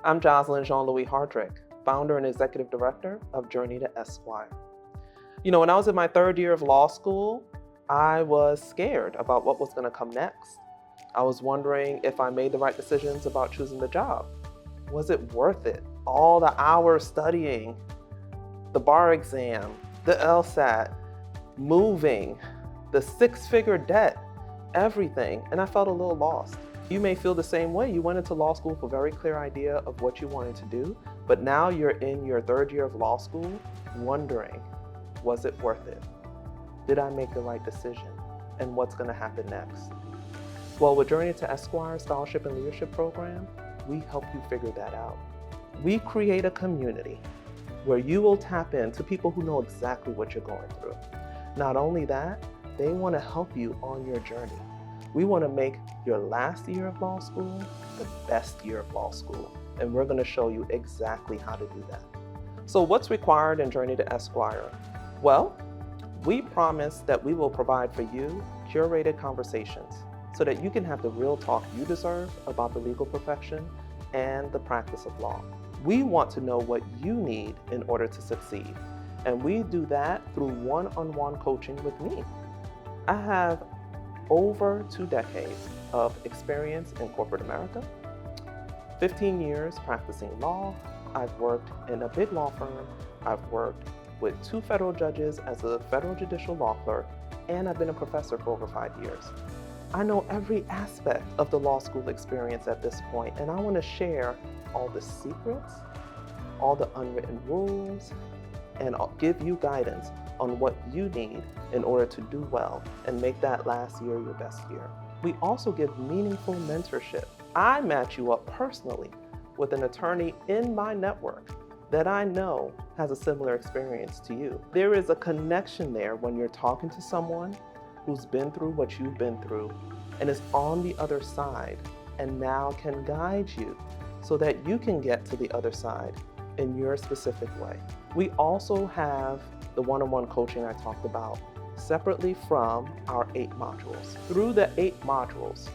I'm Jocelyn Jean-Louis Hardrick, founder and executive director of Journey to Esquire. When I was in my third year of law school, I was scared about what was going to come next. I was wondering if I made the right decisions about choosing the job. Was it worth it? All the hours studying, the bar exam, the LSAT, moving, the six-figure debt, everything, and I felt a little lost. You may feel the same way. You went into law school with a very clear idea of what you wanted to do, but now you're in your third year of law school wondering, was it worth it? Did I make the right decision? And what's going to happen next? Well, with Journey to Esquire Scholarship and Leadership Program, we help you figure that out. We create a community where you will tap into people who know exactly what you're going through. Not only that, they want to help you on your journey. We want to make your last year of law school the best year of law school, and we're going to show you exactly how to do that. So what's required in Journey to Esquire? Well, we promise that we will provide for you curated conversations so that you can have the real talk you deserve about the legal profession and the practice of law. We want to know what you need in order to succeed, and we do that through one-on-one coaching with me. I have over 2 decades of experience in corporate America, 15 years practicing law. I've worked in a big law firm. I've worked with 2 federal judges as a federal judicial law clerk, and I've been a professor for over 5 years. I know every aspect of the law school experience at this point, and I want to share all the secrets, all the unwritten rules, and I'll give you guidance on what you need in order to do well and make that last year your best year. We also give meaningful mentorship. I match you up personally with an attorney in my network that I know has a similar experience to you. There is a connection there when you're talking to someone who's been through what you've been through and is on the other side and now can guide you so that you can get to the other side in your specific way. We also have the one-on-one coaching I talked about separately from our 8 modules. Through the 8 modules,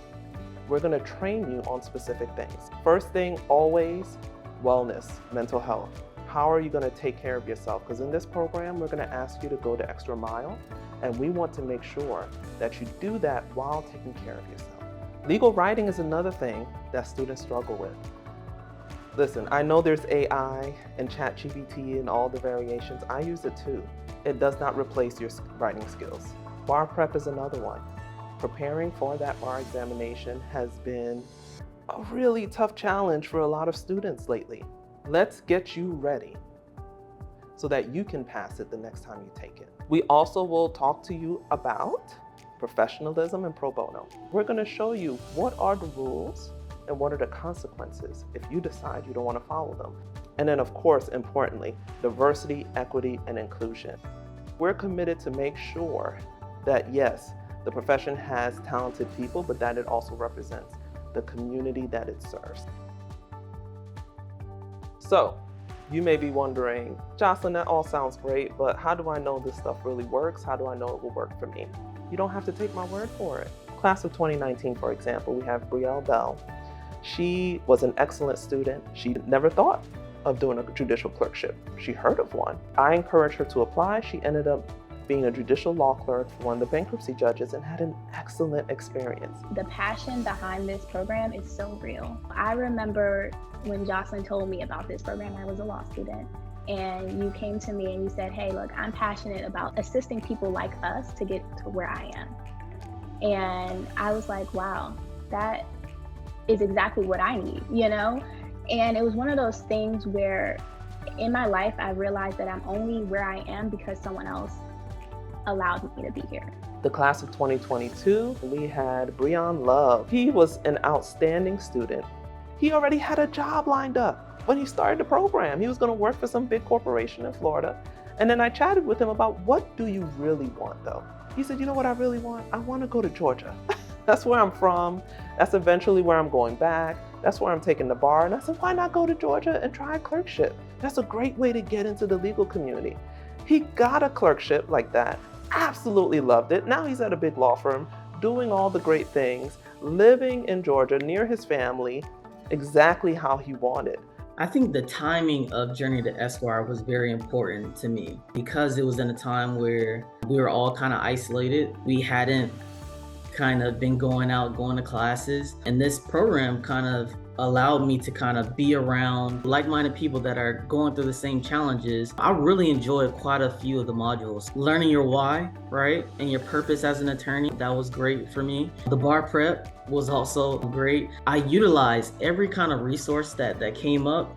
we're going to train you on specific things. First thing, always wellness, mental health. How are you going to take care of yourself? Because in this program, we're going to ask you to go the extra mile, and we want to make sure that you do that while taking care of yourself. Legal writing is another thing that students struggle with. Listen, I know there's AI and ChatGPT and all the variations. I use it too. It does not replace your writing skills. Bar prep is another one. Preparing for that bar examination has been a really tough challenge for a lot of students lately. Let's get you ready so that you can pass it the next time you take it. We also will talk to you about professionalism and pro bono. We're going to show you what are the rules and what are the consequences if you decide you don't want to follow them. And then, of course, importantly, diversity, equity, and inclusion. We're committed to make sure that, yes, the profession has talented people, but that it also represents the community that it serves. So, you may be wondering, Jocelyn, that all sounds great, but how do I know this stuff really works? How do I know it will work for me? You don't have to take my word for it. Class of 2019, for example, we have Brielle Bell. She was an excellent student. She never thought of doing a judicial clerkship. She heard of one. I encouraged her to apply. She ended up being a judicial law clerk for one of the bankruptcy judges and had an excellent experience. The passion behind this program is so real. I remember when Jocelyn told me about this program, I was a law student, and you came to me and you said, hey, look, I'm passionate about assisting people like us to get to where I am. And I was like, wow, that is exactly what I need, And it was one of those things where in my life, I realized that I'm only where I am because someone else allowed me to be here. The class of 2022, we had Breon Love. He was an outstanding student. He already had a job lined up when he started the program. He was going to work for some big corporation in Florida. And then I chatted with him about, what do you really want though? He said, you know what I really want? I want to go to Georgia. That's where I'm from. That's eventually where I'm going back. That's where I'm taking the bar. And I said, why not go to Georgia and try a clerkship? That's a great way to get into the legal community. He got a clerkship like that, absolutely loved it. Now he's at a big law firm, doing all the great things, living in Georgia near his family, exactly how he wanted. I think the timing of Journey to Esquire was very important to me because it was in a time where we were all kind of isolated. We hadn't kind of been going out, going to classes, and this program kind of allowed me to kind of be around like-minded people that are going through the same challenges. I really enjoyed quite a few of the modules. Learning your why, right, and your purpose as an attorney, that was great for me. The bar prep was also great. I utilized every kind of resource that came up.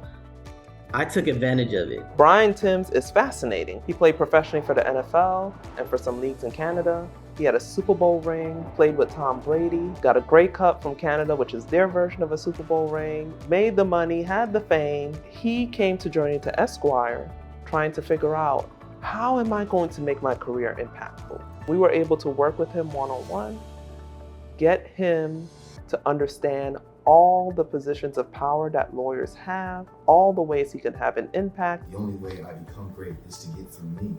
I took advantage of it. Brian Timms is fascinating. He played professionally for the NFL and for some leagues in Canada. He had a Super Bowl ring, played with Tom Brady, got a Grey Cup from Canada, which is their version of a Super Bowl ring, made the money, had the fame. He came to Journey to Esquire trying to figure out, how am I going to make my career impactful? We were able to work with him one-on-one, get him to understand all the positions of power that lawyers have, all the ways he can have an impact. The only way I become great is to get through me.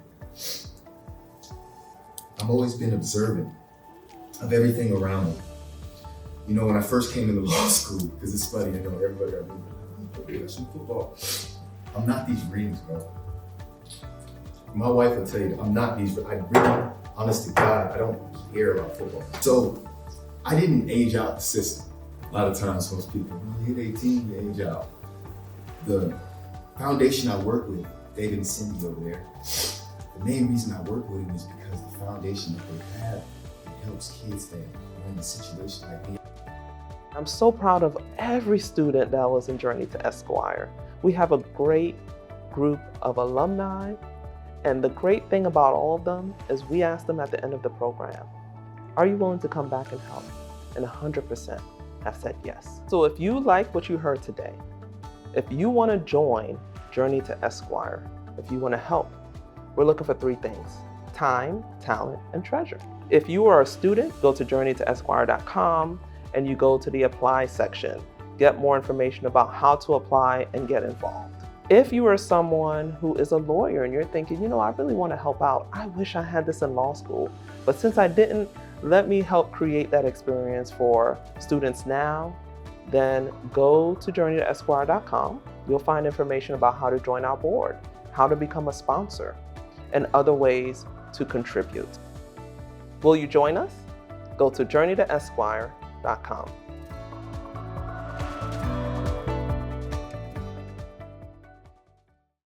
I've always been observant of everything around me. You know, when I first came into law school, because it's funny, you know, everybody got some football. I'm not these readings, bro. My wife will tell you, I'm not these, I really, honest to God, I don't care about football. So I didn't age out the system. A lot of times, most people, when you hit 18, you age out. The foundation I work with, David and Cindy over there, the main reason I work with them is because the foundation that they have, it helps kids that are in a situation like me. I'm so proud of every student that was in Journey to Esquire. We have a great group of alumni, and the great thing about all of them is we ask them at the end of the program, are you willing to come back and help? And 100% have said yes. So if you like what you heard today, if you want to join Journey to Esquire, if you want to help, we're looking for 3 things: time, talent, and treasure. If you are a student, go to journeytoesquire.com and you go to the apply section. Get more information about how to apply and get involved. If you are someone who is a lawyer and you're thinking, you know, I really want to help out. I wish I had this in law school, but since I didn't, let me help create that experience for students now. Then go to journeytoesquire.com. You'll find information about how to join our board, how to become a sponsor, and other ways to contribute. Will you join us? Go to journeytoesquire.com.